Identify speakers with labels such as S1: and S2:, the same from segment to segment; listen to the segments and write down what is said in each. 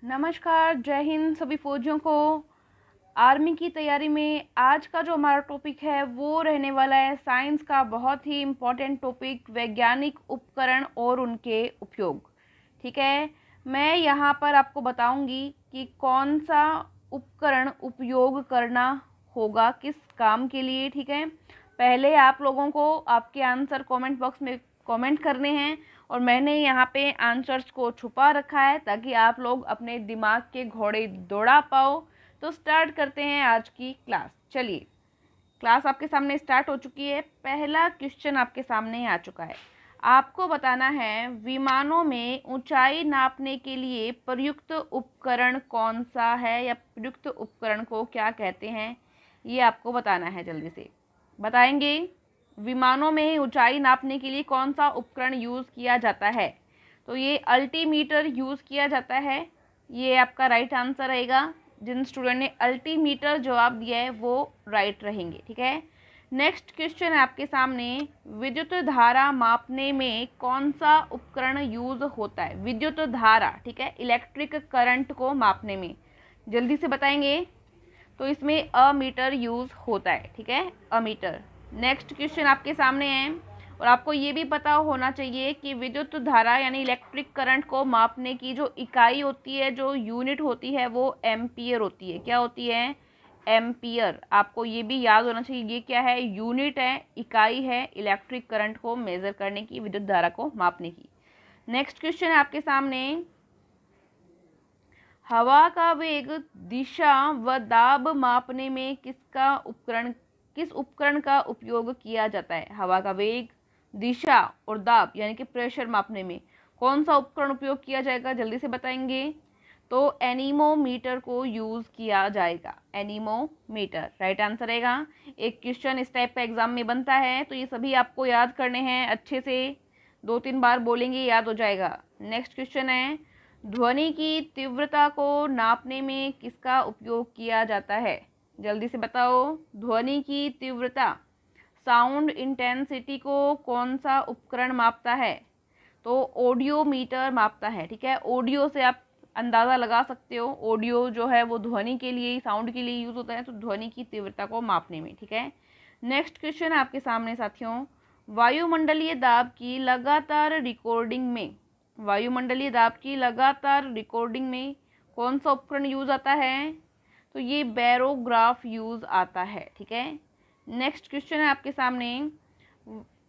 S1: नमस्कार, जय हिंद सभी फौजियों को। आर्मी की तैयारी में आज का जो हमारा टॉपिक है वो रहने वाला है साइंस का बहुत ही इम्पोर्टेंट टॉपिक, वैज्ञानिक उपकरण और उनके उपयोग। ठीक है, मैं यहाँ पर आपको बताऊंगी कि कौन सा उपकरण उपयोग करना होगा किस काम के लिए। ठीक है, पहले आप लोगों को आपके आंसर कमेंट बॉक्स में कमेंट करने हैं और मैंने यहाँ पे आंसर्स को छुपा रखा है ताकि आप लोग अपने दिमाग के घोड़े दौड़ा पाओ। तो स्टार्ट करते हैं आज की क्लास। चलिए, क्लास आपके सामने स्टार्ट हो चुकी है। पहला क्वेश्चन आपके सामने आ चुका है। आपको बताना है विमानों में ऊंचाई नापने के लिए प्रयुक्त उपकरण कौन सा है या प्रयुक्त उपकरण को क्या कहते हैं, ये आपको बताना है। जल्दी से बताएंगे। विमानों में ऊंचाई नापने के लिए कौन सा उपकरण यूज़ किया जाता है? तो ये अल्टीमीटर यूज़ किया जाता है। ये आपका राइट आंसर रहेगा। जिन स्टूडेंट ने अल्टीमीटर जवाब दिया है वो राइट रहेंगे। ठीक है, नेक्स्ट क्वेश्चन है आपके सामने। विद्युत धारा मापने में कौन सा उपकरण यूज़ होता है? विद्युत धारा, ठीक है, इलेक्ट्रिक करंट को मापने में जल्दी से बताएंगे। तो इसमें अमीटर यूज़ होता है। ठीक है, अमीटर। नेक्स्ट क्वेश्चन आपके सामने है और आपको ये भी पता होना चाहिए कि विद्युत धारा यानी इलेक्ट्रिक करंट को मापने की जो इकाई होती है, जो यूनिट होती है, वो एम्पियर होती है। क्या होती है? एम्पियर। आपको ये भी याद होना चाहिए, ये क्या है? यूनिट है, इकाई है इलेक्ट्रिक करंट को मेजर करने की, विद्युत धारा को मापने की। नेक्स्ट क्वेश्चन है आपके सामने। हवा का वेग, दिशा व दाब मापने में किस उपकरण का उपयोग किया जाता है? हवा का वेग, दिशा और दाब यानी कि प्रेशर मापने में कौन सा उपकरण उपयोग किया जाएगा? जल्दी से बताएंगे। तो एनीमोमीटर को यूज़ किया जाएगा। एनीमोमीटर राइट आंसर रहेगा। एक क्वेश्चन इस टाइप का एग्जाम में बनता है, तो ये सभी आपको याद करने हैं। अच्छे से 2-3 बार बोलेंगे, याद हो जाएगा। नेक्स्ट क्वेश्चन है। ध्वनि की तीव्रता को नापने में किसका उपयोग किया जाता है? जल्दी से बताओ। ध्वनि की तीव्रता, साउंड इंटेंसिटी को कौन सा उपकरण मापता है? तो ऑडियोमीटर मापता है। ठीक है, ऑडियो से आप अंदाज़ा लगा सकते हो। ऑडियो जो है वो ध्वनि के लिए, साउंड के लिए यूज़ होता है, तो ध्वनि की तीव्रता को मापने में। ठीक है, नेक्स्ट क्वेश्चन आपके सामने साथियों। वायुमंडलीय दाब की लगातार रिकॉर्डिंग में, वायुमंडलीय दाब की लगातार रिकॉर्डिंग में कौन सा उपकरण यूज़ आता है? तो ये बैरोग्राफ यूज़ आता है। ठीक है, नेक्स्ट क्वेश्चन है आपके सामने।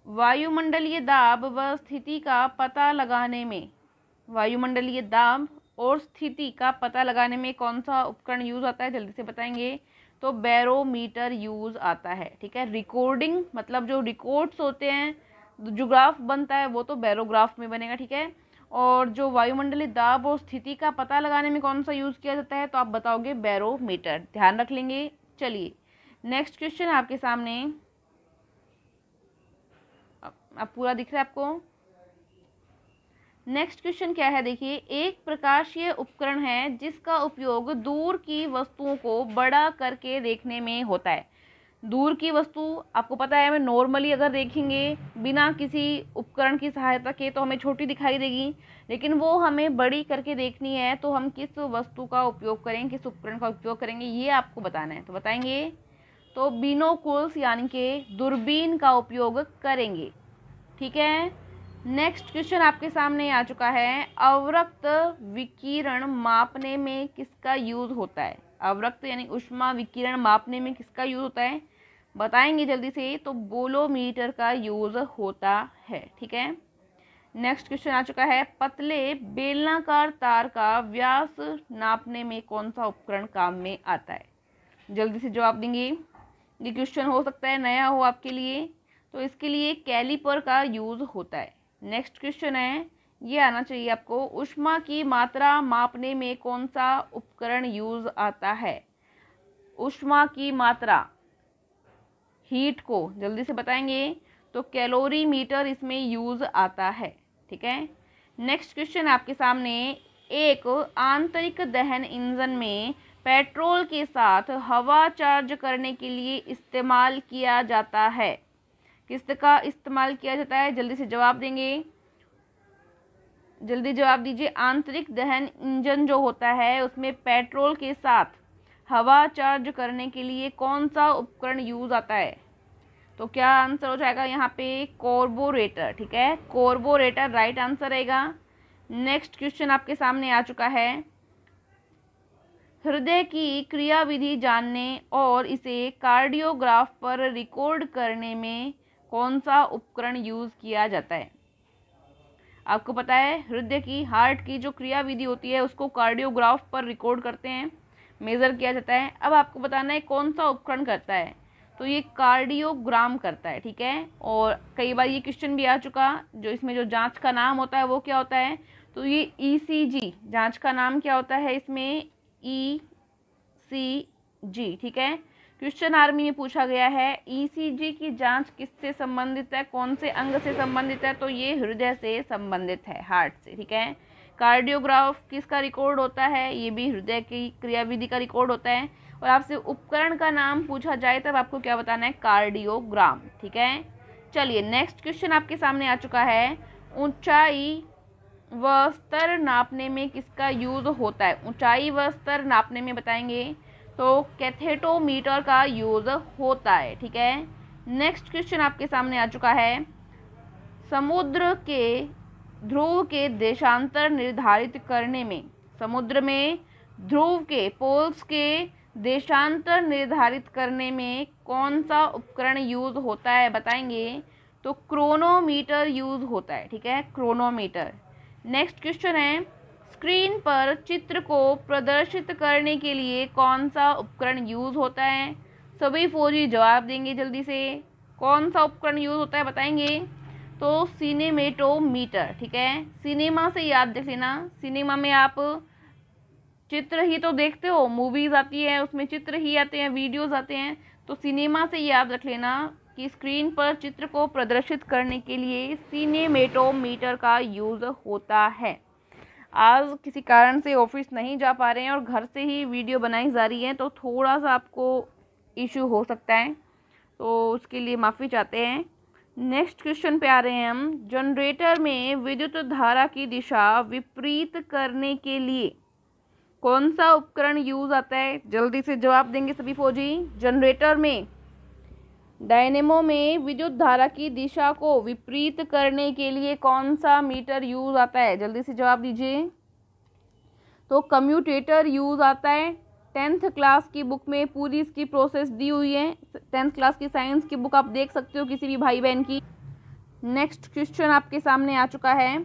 S1: वायुमंडलीय दाब व स्थिति का पता लगाने में, वायुमंडलीय दाब और स्थिति का पता लगाने में कौन सा उपकरण यूज़ आता है? जल्दी से बताएंगे। तो बैरोमीटर यूज़ आता है। ठीक है, रिकॉर्डिंग मतलब जो रिकॉर्ड्स होते हैं, जो ग्राफ बनता है वो तो बैरोग्राफ में बनेगा। ठीक है, और जो वायुमंडलीय दाब और स्थिति का पता लगाने में कौन सा यूज़ किया जाता है? तो आप बताओगे बैरोमीटर, ध्यान रख लेंगे। चलिए, नेक्स्ट क्वेश्चन आपके सामने। अब पूरा दिख रहा है आपको? नेक्स्ट क्वेश्चन क्या है, देखिए। एक प्रकाशीय उपकरण है जिसका उपयोग दूर की वस्तुओं को बड़ा करके देखने में होता है। दूर की वस्तु आपको पता है, हमें नॉर्मली अगर देखेंगे बिना किसी उपकरण की सहायता के तो हमें छोटी दिखाई देगी, लेकिन वो हमें बड़ी करके देखनी है तो हम किस वस्तु का उपयोग करेंगे, किस उपकरण का उपयोग करेंगे, ये आपको बताना है। तो बताएंगे। तो बिनोकुल्स यानी कि दूरबीन का उपयोग करेंगे। ठीक है, नेक्स्ट क्वेश्चन आपके सामने आ चुका है। अवरक्त विकिरण मापने में किसका यूज़ होता है? अवरक्त यानी ऊष्मा विकिरण मापने में किसका यूज़ होता है? बताएंगे जल्दी से। तो बोलोमीटर का यूज़ होता है। ठीक है, नेक्स्ट क्वेश्चन आ चुका है। पतले बेलनाकार तार का व्यास नापने में कौन सा उपकरण काम में आता है? जल्दी से जवाब देंगे। ये क्वेश्चन हो सकता है नया हो आपके लिए, तो इसके लिए कैलिपर का यूज़ होता है। नेक्स्ट क्वेश्चन है, ये आना चाहिए आपको। ऊष्मा की मात्रा मापने में कौन सा उपकरण यूज़ आता है? ऊष्मा की मात्रा, हीट को जल्दी से बताएंगे। तो कैलोरीमीटर इसमें यूज़ आता है। ठीक है, नेक्स्ट क्वेश्चन आपके सामने। एक आंतरिक दहन इंजन में पेट्रोल के साथ हवा चार्ज करने के लिए इस्तेमाल किया जाता है। किसका इस्तेमाल किया जाता है? जल्दी से जवाब देंगे। जल्दी जवाब दीजिए। आंतरिक दहन इंजन जो होता है उसमें पेट्रोल के साथ हवा चार्ज करने के लिए कौन सा उपकरण यूज आता है? तो क्या आंसर हो जाएगा यहाँ पे? कार्बोरेटर। ठीक है, कार्बोरेटर राइट आंसर रहेगा। नेक्स्ट क्वेश्चन आपके सामने आ चुका है। हृदय की क्रियाविधि जानने और इसे कार्डियोग्राफ पर रिकॉर्ड करने में कौन सा उपकरण यूज किया जाता है? आपको पता है हृदय की, हार्ट की जो क्रियाविधि होती है उसको कार्डियोग्राफ पर रिकॉर्ड करते हैं, मेज़र किया जाता है। अब आपको बताना है कौन सा उपकरण करता है, तो ये कार्डियोग्राम करता है। ठीक है, और कई बार ये क्वेश्चन भी आ चुका, जो इसमें जो जांच का नाम होता है वो क्या होता है? तो ये ईसीजी जांच का नाम क्या होता है इसमें? ईसीजी। ठीक है, क्वेश्चन आर्मी में पूछा गया है ईसीजी की जांच किससे संबंधित है, कौन से अंग से संबंधित है? तो ये हृदय से संबंधित है, हार्ट से। ठीक है, कार्डियोग्राफ किसका रिकॉर्ड होता है? ये भी हृदय की क्रियाविधि का रिकॉर्ड होता है। और आपसे उपकरण का नाम पूछा जाए तब आपको क्या बताना है? कार्डियोग्राम। ठीक है, चलिए नेक्स्ट क्वेश्चन आपके सामने आ चुका है। ऊंचाई व स्तर नापने में किसका यूज होता है? ऊंचाई व स्तर नापने में बताएंगे तो कैथेटोमीटर का यूज होता है। ठीक है, नेक्स्ट क्वेश्चन आपके सामने आ चुका है। समुद्र के ध्रुव के देशांतर निर्धारित करने में, समुद्र में ध्रुव के पोल्स के देशांतर निर्धारित करने में कौन सा उपकरण यूज होता है बताएंगे? तो क्रोनोमीटर यूज होता है। ठीक है, क्रोनोमीटर। नेक्स्ट क्वेश्चन है, स्क्रीन पर चित्र को प्रदर्शित करने के लिए कौन सा उपकरण यूज होता है? सभी फौजी जवाब देंगे जल्दी से। कौन सा उपकरण यूज होता है बताएंगे? तो सिनेमेटोमीटर। ठीक है, सिनेमा से याद रख लेना, सिनेमा में आप चित्र ही तो देखते हो, मूवीज आती है उसमें चित्र ही आते हैं, वीडियोस आते हैं, तो सिनेमा से याद रख लेना कि स्क्रीन पर चित्र को प्रदर्शित करने के लिए सिनेमेटोमीटर का यूज होता है। आज किसी कारण से ऑफिस नहीं जा पा रहे हैं और घर से ही वीडियो बनाई जा रही है, तो थोड़ा सा आपको इशू हो सकता है, तो उसके लिए माफ़ी चाहते हैं। नेक्स्ट क्वेश्चन पे आ रहे हैं हम। जनरेटर में विद्युत धारा की दिशा विपरीत करने के लिए कौन सा उपकरण यूज आता है? जल्दी से जवाब देंगे सभी फौजी। जनरेटर में, डायनेमो में विद्युत धारा की दिशा को विपरीत करने के लिए कौन सा मीटर यूज आता है? जल्दी से जवाब दीजिए। तो कम्यूटेटर यूज आता है। 10th क्लास की बुक में पूरी इसकी प्रोसेस दी हुई है। 10th क्लास की साइंस की बुक आप देख सकते हो किसी भी भाई बहन की। नेक्स्ट क्वेश्चन आपके सामने आ चुका है।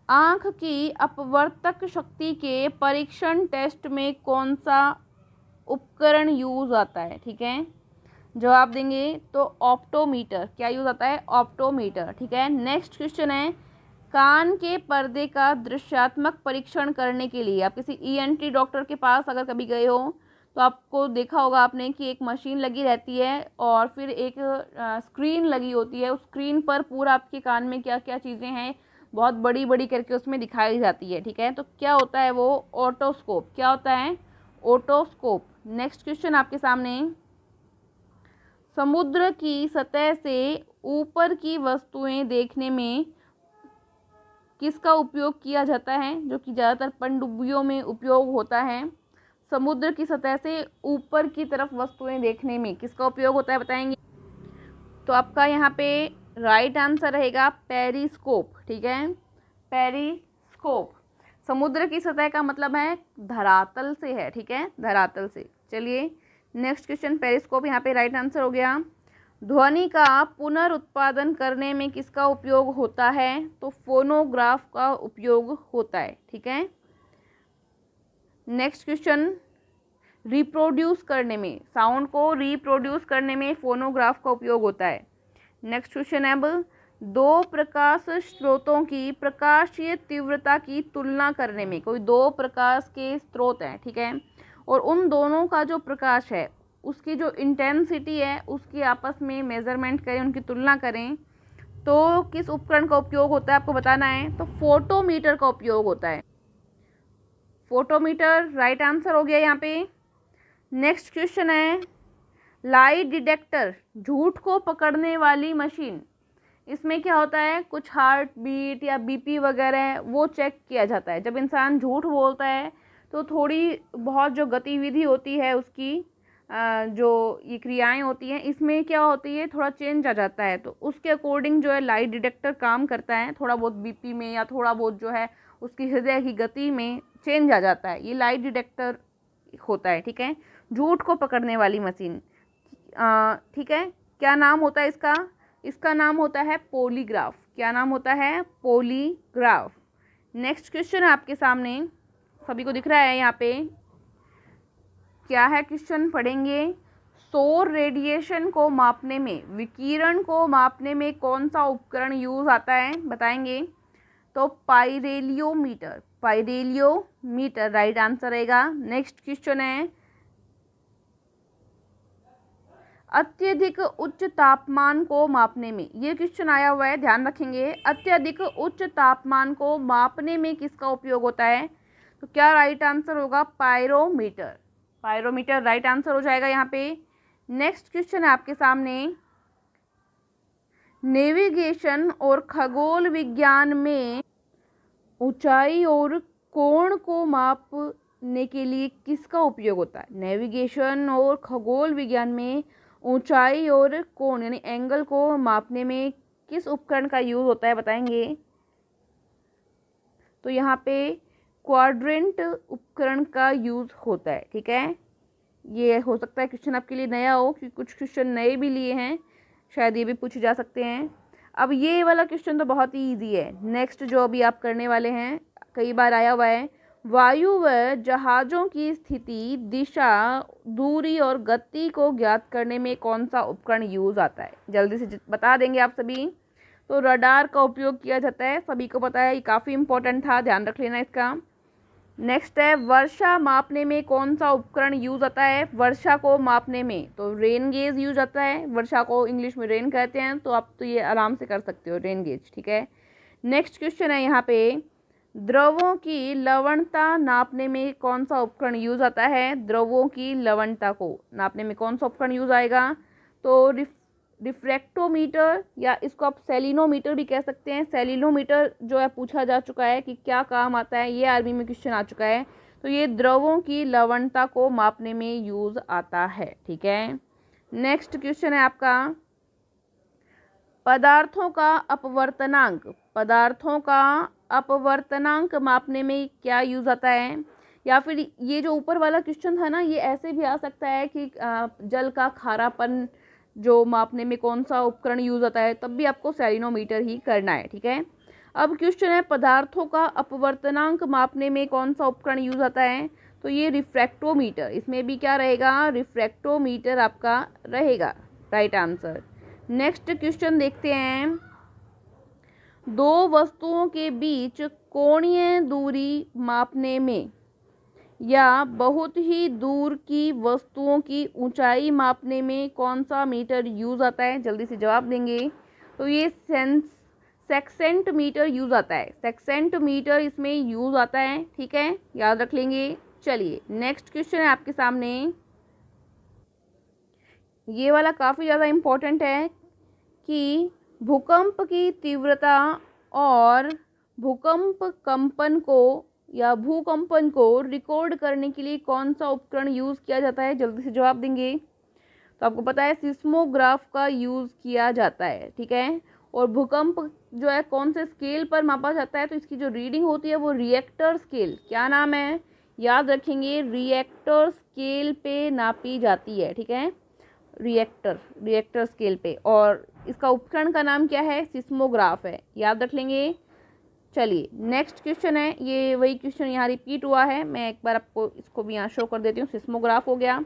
S1: आँख की अपवर्तक शक्ति के परीक्षण टेस्ट में कौन सा उपकरण यूज आता है? ठीक है, जवाब देंगे तो ऑप्टोमीटर। क्या यूज आता है? ऑप्टोमीटर। ठीक है, नेक्स्ट क्वेश्चन है। कान के पर्दे का दृश्यात्मक परीक्षण करने के लिए आप किसी ईएनटी डॉक्टर के पास अगर कभी गए हो तो आपको देखा होगा आपने कि एक मशीन लगी रहती है और फिर एक स्क्रीन लगी होती है। उस स्क्रीन पर पूरा आपके कान में क्या क्या चीज़ें हैं बहुत बड़ी बड़ी करके उसमें दिखाई जाती है। ठीक है, तो क्या होता है वो? ओटोस्कोप। क्या होता है? ओटोस्कोप। नेक्स्ट क्वेश्चन आपके सामने। समुद्र की सतह से ऊपर की वस्तुएं देखने में किसका उपयोग किया जाता है, जो कि ज़्यादातर पनडुब्बियों में उपयोग होता है? समुद्र की सतह से ऊपर की तरफ वस्तुएं देखने में किसका उपयोग होता है बताएंगे? तो आपका यहाँ पे राइट आंसर रहेगा पेरिस्कोप। ठीक है, पेरिस्कोप। समुद्र की सतह का मतलब है धरातल से है। ठीक है, धरातल से। चलिए नेक्स्ट क्वेश्चन, पेरिस्कोप यहाँ पे राइट आंसर हो गया। ध्वनि का पुनरुत्पादन करने में किसका उपयोग होता है? तो फोनोग्राफ का उपयोग होता है। ठीक है, नेक्स्ट क्वेश्चन। रिप्रोड्यूस करने में, साउंड को रिप्रोड्यूस करने में फोनोग्राफ का उपयोग होता है। नेक्स्ट क्वेश्चन है अब। दो प्रकाश स्रोतों की प्रकाशीय तीव्रता की तुलना करने में, कोई दो प्रकाश के स्रोत हैं, ठीक है, और उन दोनों का जो प्रकाश है उसकी जो इंटेंसिटी है उसकी आपस में मेजरमेंट करें, उनकी तुलना करें, तो किस उपकरण का उपयोग होता है आपको बताना है। तो फोटोमीटर का उपयोग होता है। फोटोमीटर राइट आंसर हो गया यहाँ पे। नेक्स्ट क्वेश्चन है। लाई डिटेक्टर, झूठ को पकड़ने वाली मशीन, इसमें क्या होता है, कुछ हार्ट बीट या बीपी वगैरह वो चेक किया जाता है। जब इंसान झूठ बोलता है तो थोड़ी बहुत जो गतिविधि होती है उसकी जो ये क्रियाएं होती हैं, इसमें क्या होती है, थोड़ा चेंज आ जाता है। तो उसके अकॉर्डिंग जो है लाइट डिटेक्टर काम करता है, थोड़ा बहुत बीपी में या थोड़ा बहुत जो है उसकी हृदय की गति में चेंज आ जाता है, ये लाइट डिटेक्टर होता है। ठीक है, झूठ को पकड़ने वाली मशीन। ठीक है, क्या नाम होता है इसका? इसका नाम होता है पॉलीग्राफ। क्या नाम होता है? पॉलीग्राफ। नेक्स्ट क्वेश्चन है आपके सामने, सभी को दिख रहा है यहाँ पे क्या है क्वेश्चन, पढ़ेंगे। सौर रेडिएशन को मापने में, विकिरण को मापने में कौन सा उपकरण यूज आता है, बताएंगे। तो पाइरेलियोमीटर, पाइरेलियोमीटर राइट आंसर रहेगा। नेक्स्ट क्वेश्चन है, अत्यधिक उच्च तापमान को मापने में, ये क्वेश्चन आया हुआ है, ध्यान रखेंगे। अत्यधिक उच्च तापमान को मापने में किसका उपयोग होता है? तो क्या राइट आंसर होगा? पायरोमीटर, पायरोमीटर राइट आंसर हो जाएगा यहाँ पे। नेक्स्ट क्वेश्चन है आपके सामने, नेविगेशन और खगोल विज्ञान में ऊंचाई और कोण को मापने के लिए किसका उपयोग होता है? नेविगेशन और खगोल विज्ञान में ऊंचाई और कोण यानी एंगल को मापने में किस उपकरण का यूज होता है, बताएंगे। तो यहाँ पे क्वाड्रेंट उपकरण का यूज होता है। ठीक है, ये हो सकता है क्वेश्चन आपके लिए नया हो, क्योंकि कुछ क्वेश्चन नए भी लिए हैं, शायद ये भी पूछे जा सकते हैं। अब ये वाला क्वेश्चन तो बहुत ही ईजी है। नेक्स्ट जो अभी आप करने वाले हैं, कई बार आया हुआ है, वायु व जहाज़ों की स्थिति, दिशा, दूरी और गति को ज्ञात करने में कौन सा उपकरण यूज आता है? जल्दी से बता देंगे आप सभी। तो रडार का उपयोग किया जाता है, सभी को पता है, ये काफ़ी इंपॉर्टेंट था, ध्यान रख लेना इसका। नेक्स्ट है, वर्षा मापने में कौन सा उपकरण यूज आता है? वर्षा को मापने में तो रेन गेज यूज आता है, वर्षा को इंग्लिश में रेन कहते हैं, तो आप तो ये आराम से कर सकते हो, रेन गेज। ठीक है, नेक्स्ट क्वेश्चन है यहाँ पे, द्रवों की लवणता नापने में कौन सा उपकरण यूज आता है? द्रवों की लवणता को नापने में कौन सा उपकरण यूज आएगा? तो रिफ्रैक्टोमीटर, या इसको आप सेलिनोमीटर भी कह सकते हैं। सेलिनोमीटर जो है पूछा जा चुका है कि क्या काम आता है, ये आर्मी में क्वेश्चन आ चुका है। तो ये द्रवों की लवणता को मापने में यूज आता है। ठीक है, नेक्स्ट क्वेश्चन है आपका, पदार्थों का अपवर्तनांक, पदार्थों का अपवर्तनांक मापने में क्या यूज आता है? या फिर ये जो ऊपर वाला क्वेश्चन था ना, ये ऐसे भी आ सकता है कि जल का खारापन जो मापने में कौन सा उपकरण यूज आता है, तब भी आपको सेलिनोमीटर ही करना है। ठीक है, अब क्वेश्चन है, पदार्थों का अपवर्तनांक मापने में कौन सा उपकरण यूज आता है? तो ये रिफ्रैक्टोमीटर, इसमें भी क्या रहेगा? रिफ्रैक्टोमीटर आपका रहेगा राइट आंसर। नेक्स्ट क्वेश्चन देखते हैं, दो वस्तुओं के बीच कोणीय दूरी मापने में या बहुत ही दूर की वस्तुओं की ऊंचाई मापने में कौन सा मीटर यूज आता है? जल्दी से जवाब देंगे। तो ये सेक्सेंटीमीटर यूज आता है, सेक्सेंटीमीटर इसमें यूज आता है। ठीक है, याद रख लेंगे। चलिए नेक्स्ट क्वेश्चन है आपके सामने, ये वाला काफ़ी ज़्यादा इम्पोर्टेंट है कि भूकंप की तीव्रता और भूकंप कंपन को या भूकंपन को रिकॉर्ड करने के लिए कौन सा उपकरण यूज़ किया जाता है? जल्दी से जवाब देंगे। तो आपको पता है सिस्मोग्राफ का यूज़ किया जाता है। ठीक है, और भूकंप जो है कौन से स्केल पर मापा जाता है? तो इसकी जो रीडिंग होती है वो रिएक्टर स्केल, क्या नाम है, याद रखेंगे, रिएक्टर स्केल पे नापी जाती है। ठीक है, रिएक्टर स्केल पे, और इसका उपकरण का नाम क्या है? सिस्मोग्राफ है, याद रख लेंगे। चलिए नेक्स्ट क्वेश्चन है, ये वही क्वेश्चन यहाँ रिपीट हुआ है, मैं एक बार आपको इसको भी यहाँ शो कर देती हूँ। सिस्मोग्राफ हो गया।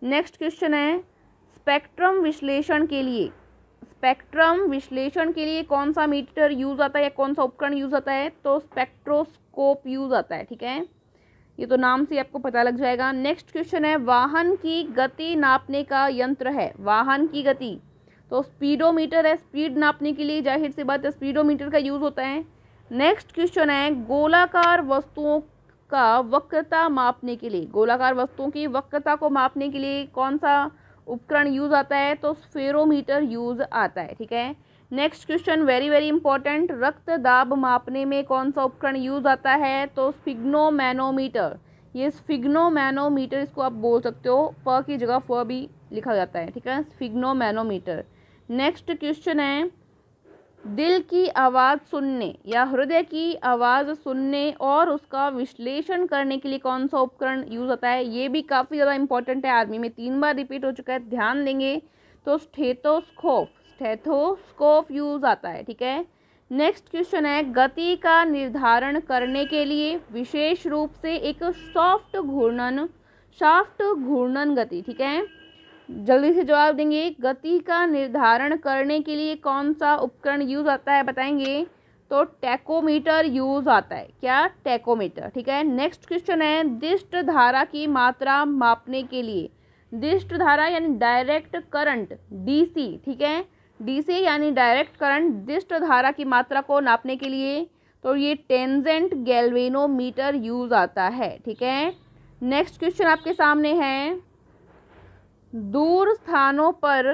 S1: नेक्स्ट क्वेश्चन है, स्पेक्ट्रम विश्लेषण के लिए, स्पेक्ट्रम विश्लेषण के लिए कौन सा मीटर यूज आता है या कौन सा उपकरण यूज आता है? तो स्पेक्ट्रोस्कोप यूज आता है। ठीक है, ये तो नाम से आपको पता लग जाएगा। नेक्स्ट क्वेश्चन है, वाहन की गति नापने का यंत्र है, वाहन की गति, तो स्पीडोमीटर है, स्पीड नापने के लिए जाहिर सी बात है स्पीडोमीटर का यूज होता है। नेक्स्ट क्वेश्चन है, गोलाकार वस्तुओं का वक्रता मापने के लिए, गोलाकार वस्तुओं की वक्रता को मापने के लिए कौन सा उपकरण यूज आता है? तो स्फेरोमीटर यूज आता है। ठीक है, next question very very important, रक्त दाब मापने में कौन सा उपकरण यूज आता है? तो स्फिग्नोमैनोमीटर। ये स्फिग्नोमैनोमीटर इसको आप बोल सकते हो, प की जगह फ भी लिखा जाता है, ठीक है, स्फिग्नोमैनोमीटर। नेक्स्ट क्वेश्चन है, दिल की आवाज़ सुनने या हृदय की आवाज़ सुनने और उसका विश्लेषण करने के लिए कौन सा उपकरण यूज होता है? ये भी काफ़ी ज़्यादा इंपॉर्टेंट है, आर्मी में 3 बार रिपीट हो चुका है, ध्यान देंगे। तो स्टेथोस्कोप यूज आता है, ठीक है। नेक्स्ट क्वेश्चन है, गति का निर्धारण करने के लिए विशेष रूप से एक शाफ्ट घूर्णन गति, ठीक है, जल्दी से जवाब देंगे। गति का निर्धारण करने के लिए कौन सा उपकरण यूज आता है बताएंगे? तो टैकोमीटर यूज आता है। क्या? टैकोमीटर, ठीक है। नेक्स्ट क्वेश्चन है, दिष्ट धारा की मात्रा मापने के लिए, दिष्ट धारा यानी डायरेक्ट करंट डीसी, ठीक है, डीसी यानी डायरेक्ट करंट, दिष्ट धारा की मात्रा को नापने के लिए तो ये टेंजेंट गैल्वेनोमीटर यूज आता है, ठीक है। नेक्स्ट क्वेश्चन आपके सामने है, दूर स्थानों पर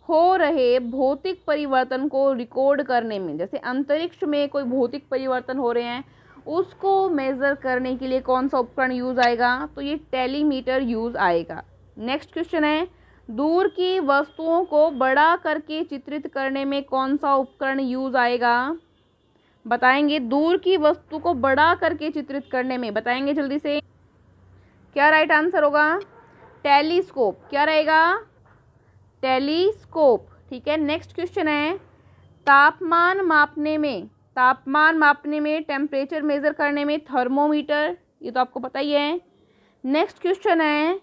S1: हो रहे भौतिक परिवर्तन को रिकॉर्ड करने में, जैसे अंतरिक्ष में कोई भौतिक परिवर्तन हो रहे हैं उसको मेज़र करने के लिए कौन सा उपकरण यूज आएगा? तो ये टेलीमीटर यूज आएगा। नेक्स्ट क्वेश्चन है, दूर की वस्तुओं को बड़ा करके चित्रित करने में कौन सा उपकरण यूज आएगा? बताएंगे। दूर की वस्तु को बड़ा करके चित्रित करने में बताएंगे जल्दी से। क्या राइट आंसर होगा? टेलीस्कोप। क्या रहेगा? टेलीस्कोप, ठीक है। नेक्स्ट क्वेश्चन है, तापमान मापने में टेम्परेचर मेजर करने में थर्मोमीटर, ये तो आपको पता ही है। नेक्स्ट क्वेश्चन है,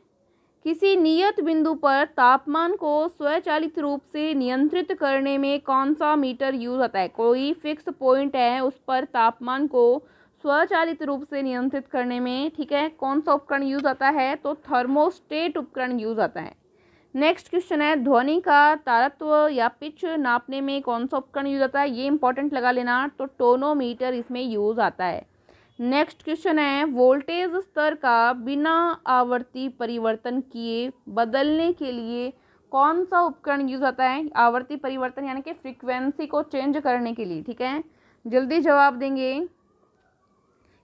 S1: किसी नियत बिंदु पर तापमान को स्वचालित रूप से नियंत्रित करने में कौन सा मीटर यूज होता है? कोई फिक्स पॉइंट है उस पर तापमान को स्वचालित रूप से नियंत्रित करने में, ठीक है, कौन सा उपकरण यूज आता है? तो थर्मोस्टेट उपकरण यूज आता है। नेक्स्ट क्वेश्चन है, ध्वनि का तारत्व या पिच नापने में कौन सा उपकरण यूज आता है? ये इंपॉर्टेंट लगा लेना, तो टोनोमीटर इसमें यूज आता है। नेक्स्ट क्वेश्चन है, वोल्टेज स्तर का बिना आवर्ती परिवर्तन किए बदलने के लिए कौन सा उपकरण यूज होता है? आवर्ती परिवर्तन यानी कि फ्रीक्वेंसी को चेंज करने के लिए, ठीक है, जल्दी जवाब देंगे।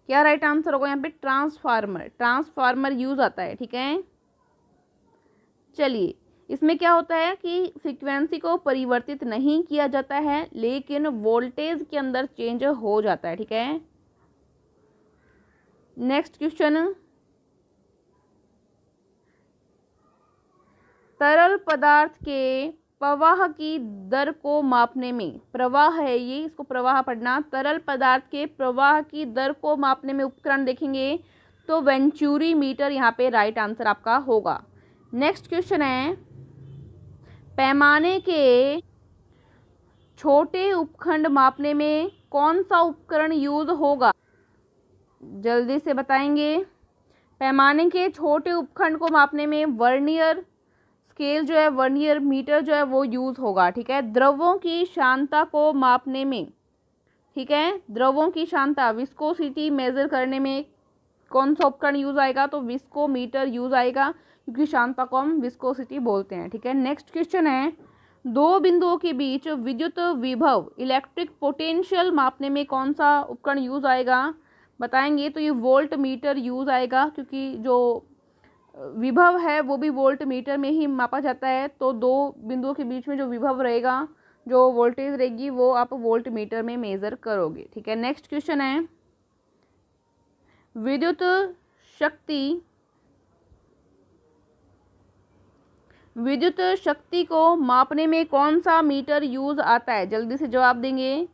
S1: क्या राइट आंसर होगा यहाँ पे? ट्रांसफार्मर यूज आता है, ठीक है। चलिए, इसमें क्या होता है कि फ्रीक्वेंसी को परिवर्तित नहीं किया जाता है लेकिन वोल्टेज के अंदर चेंज हो जाता है, ठीक है। नेक्स्ट क्वेश्चन, तरल पदार्थ के प्रवाह की दर को मापने में, प्रवाह है ये, इसको प्रवाह पढ़ना, तरल पदार्थ के प्रवाह की दर को मापने में उपकरण देखेंगे तो वेंचुरी मीटर यहाँ पे राइट आंसर आपका होगा। नेक्स्ट क्वेश्चन है, पैमाने के छोटे उपखंड मापने में कौन सा उपकरण यूज होगा? जल्दी से बताएंगे। पैमाने के छोटे उपखंड को मापने में वर्नियर स्केल जो है, वर्नियर मीटर जो है वो यूज होगा, ठीक है। द्रवों की शांतता को मापने में, ठीक है, द्रवों की शांतता विस्कोसिटी मेजर करने में कौन सा उपकरण यूज आएगा? तो विस्कोमीटर यूज आएगा, क्योंकि शांतता को हम विस्कोसिटी बोलते हैं, ठीक है। नेक्स्ट क्वेश्चन है, दो बिंदुओं के बीच विद्युत विभव इलेक्ट्रिक पोटेंशियल मापने में कौन सा उपकरण यूज आएगा? बताएंगे। तो ये वोल्ट मीटर यूज आएगा, क्योंकि जो विभव है वो भी वोल्ट मीटर में ही मापा जाता है, तो दो बिंदुओं के बीच में जो विभव रहेगा, जो वोल्टेज रहेगी, वो आप वोल्ट मीटर में मेजर करोगे, ठीक है। नेक्स्ट क्वेश्चन है, विद्युत शक्ति को मापने में कौन सा मीटर यूज आता है? जल्दी से जवाब देंगे।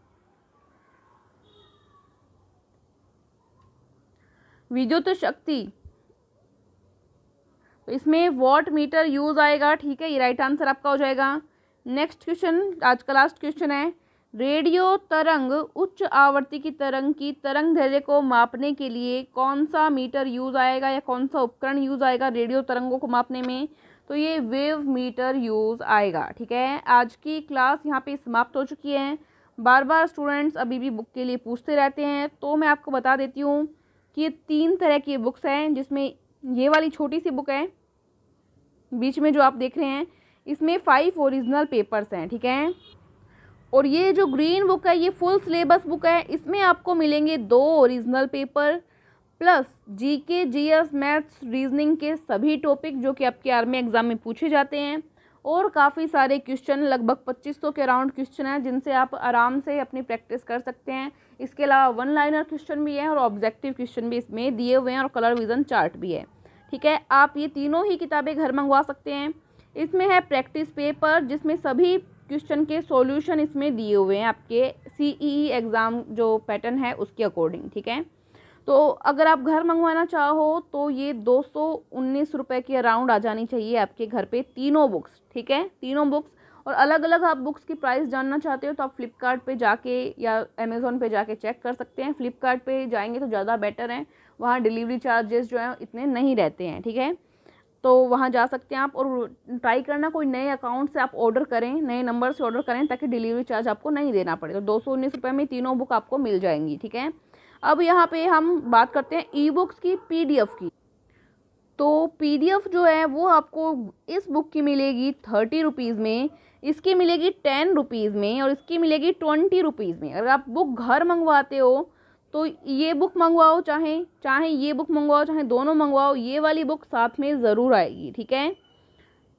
S1: विद्युत शक्ति, तो इसमें वॉट मीटर यूज आएगा, ठीक है, ये राइट आंसर आपका हो जाएगा। नेक्स्ट क्वेश्चन, आज का लास्ट क्वेश्चन है, रेडियो तरंग उच्च आवृत्ति की तरंग दैर्ध्य को मापने के लिए कौन सा मीटर यूज आएगा या कौन सा उपकरण यूज आएगा रेडियो तरंगों को मापने में? तो ये वेव मीटर यूज आएगा, ठीक है। आज की क्लास यहाँ पे समाप्त हो चुकी है। बार बार स्टूडेंट्स अभी भी बुक के लिए पूछते रहते हैं, तो मैं आपको बता देती हूँ कि ये 3 तरह की बुक्स हैं, जिसमें ये वाली छोटी सी बुक है बीच में जो आप देख रहे हैं, इसमें 5 ओरिजिनल पेपर्स हैं, ठीक है। और ये जो ग्रीन बुक है ये फुल सिलेबस बुक है, इसमें आपको मिलेंगे 2 original paper plus GK, GS, maths, reasoning के सभी टॉपिक जो कि आपके आर्मी एग्जाम में पूछे जाते हैं, और काफ़ी सारे क्वेश्चन, लगभग 2500 के अराउंड क्वेश्चन हैं जिनसे आप आराम से अपनी प्रैक्टिस कर सकते हैं। इसके अलावा 1 लाइनर क्वेश्चन भी है और ऑब्जेक्टिव क्वेश्चन भी इसमें दिए हुए हैं और कलर विजन चार्ट भी है। ठीक है, आप ये तीनों ही किताबें घर मंगवा सकते हैं। इसमें है प्रैक्टिस पेपर जिसमें सभी क्वेश्चन के सॉल्यूशन इसमें दिए हुए हैं आपके सीईई एग्ज़ाम जो पैटर्न है उसके अकॉर्डिंग। ठीक है, तो अगर आप घर मंगवाना चाहो तो ये 219 रुपये के अराउंड आ जानी चाहिए आपके घर पे तीनों बुक्स। ठीक है, तीनों बुक्स। और अलग अलग आप बुक्स की प्राइस जानना चाहते हो तो आप फ्लिपकार्ट पे जाके या अमेज़ोन पे जाके चेक कर सकते हैं। फ्लिपकार्ट पे जाएंगे तो ज़्यादा बेटर है, वहाँ डिलीवरी चार्जेस जो हैं इतने नहीं रहते हैं। ठीक है, तो वहाँ जा सकते हैं आप, और ट्राई करना कोई नए अकाउंट से आप ऑर्डर करें, नए नंबर से ऑर्डर करें ताकि डिलीवरी चार्ज आपको नहीं देना पड़े। तो 219 रुपये में तीनों बुक आपको मिल जाएंगी। ठीक है, अब यहाँ पे हम बात करते हैं ई बुक्स की, पीडीएफ की। तो पीडीएफ जो है वो आपको इस बुक की मिलेगी 30 रुपीज़ में, इसकी मिलेगी 10 रुपीज़ में, और इसकी मिलेगी 20 रुपीज़ में। अगर आप बुक घर मंगवाते हो तो ये बुक मंगवाओ, चाहे ये बुक मंगवाओ, चाहे दोनों मंगवाओ, ये वाली बुक साथ में ज़रूर आएगी। ठीक है,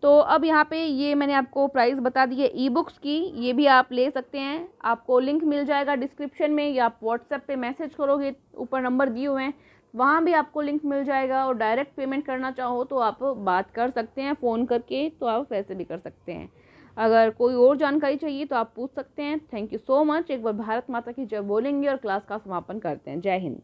S1: तो अब यहाँ पे ये मैंने आपको प्राइस बता दी है ई बुक्स की, ये भी आप ले सकते हैं। आपको लिंक मिल जाएगा डिस्क्रिप्शन में, या आप व्हाट्सएप पे मैसेज करोगे, ऊपर नंबर दिए हुए हैं, वहाँ भी आपको लिंक मिल जाएगा। और डायरेक्ट पेमेंट करना चाहो तो आप बात कर सकते हैं फ़ोन करके, तो आप वैसे भी कर सकते हैं। अगर कोई और जानकारी चाहिए तो आप पूछ सकते हैं। Thank you so much. एक बार भारत माता की जय बोलेंगे और क्लास का समापन करते हैं। जय हिंद।